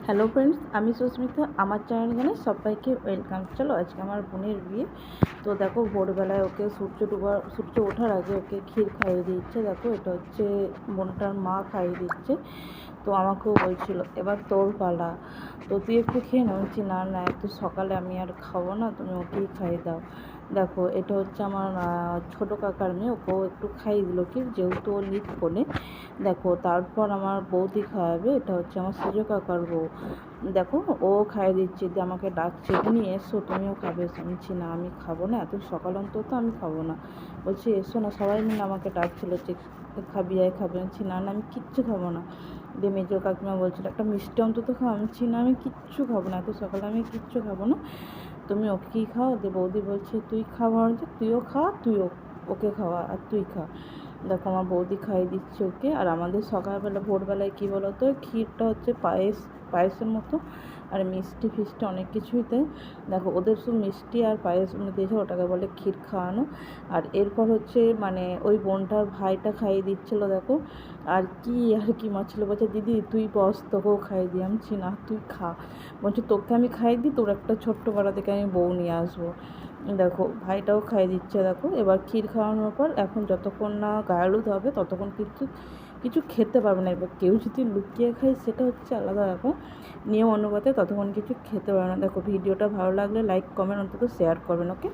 Hello friends, আমি সুস্মিতা। আমার channel জানাই সবাইকে ওয়েলকাম। চলো আজকে আমার বোনের বিয়ে। তো দেখো ভোরবেলায় ওকে সূর্য ওঠার আগে ওকে ক্ষীর খাইয়ে দিচ্ছে। দেখো এটা হচ্ছে বোনটার মা খাইয়ে দিচ্ছে। তো আমাকেও বলছিল এবার তোর পালা, তো তুই একটু খেয়ে নাও। বলছি না না, এত সকালে আমি আর খাবো না, তুমি ওকেই খাইয়ে দাও। দেখো এটা হচ্ছে আমার ছোটো কাকার মেয়ে, ওকেও একটু খাইয়ে দিল কি, যেহেতু ও লিট কোলে। দেখো তারপর আমার বৌদি খাওয়াবে, এটা হচ্ছে আমার সুজো কাকার বউ। দেখো ও খাইয়ে দিচ্ছে, দিয়ে আমাকে ডাকছে, তুমি এসো তুমিও খাবে। শুনছি না আমি খাবো না, এত সকাল অন্তত আমি খাবো না। বলছি এসো না, সবাই মিলে আমাকে ডাকছিল যে খাবি আয় খাবে। বলছি না না আমি কিচ্ছু খাবো না। দিয়ে মেজো কাকিমা বলছিল একটা মিষ্টি অন্তত খাও। আমি না আমি কিচ্ছু খাবো না, এত সকালে আমি কিচ্ছু খাবো না, তুমি ওকে কী খাও। দিয়ে বৌদি বলছে তুই খাওয়া হচ্ছে, তুইও খা, তুইও ওকে খাওয়া, আর তুই খা। দেখো আমার বৌদি খাইয়ে দিচ্ছে ওকে। আর আমাদের সকালবেলা ভোরবেলায় কী বলো তো, ক্ষীরটা হচ্ছে পায়েসের মতো, আর মিষ্টি ফিষ্টি অনেক কিছুই দেয়। দেখো ওদের শুধু মিষ্টি আর পায়েস দিয়েছে, ওটাকে বলে ক্ষীর খাওয়ানো। আর এরপর হচ্ছে মানে ওই বোনটার ভাইটা খাইয়ে দিচ্ছিলো। দেখো আর কি মারছিল, বলছে দিদি তুই বস, তোকেও খাইয়ে দিই। আমি না তুই খা। বলছে তোকে আমি খাইয়ে দিই, তোর একটা ছোট্ট পাড়া থেকে আমি বউ নিয়ে আসবো। দেখো ভাইটাও খাইয়ে দিচ্ছে। দেখো এবার ক্ষীর খাওয়ানোর পর এখন যতক্ষণ না গায়ে হলুদ হবে ততক্ষণ কিছু কিছু খেতে পারবে না। এবার কেউ যদি লুকিয়ে খায় সেটা হচ্ছে আলাদা ব্যাপার, নিয়ম অনুপাতে ততক্ষণ কিছু খেতে পারবে না। দেখো ভিডিওটা ভালো লাগলে লাইক কমেন্ট অন্তত শেয়ার করবেন, ওকে।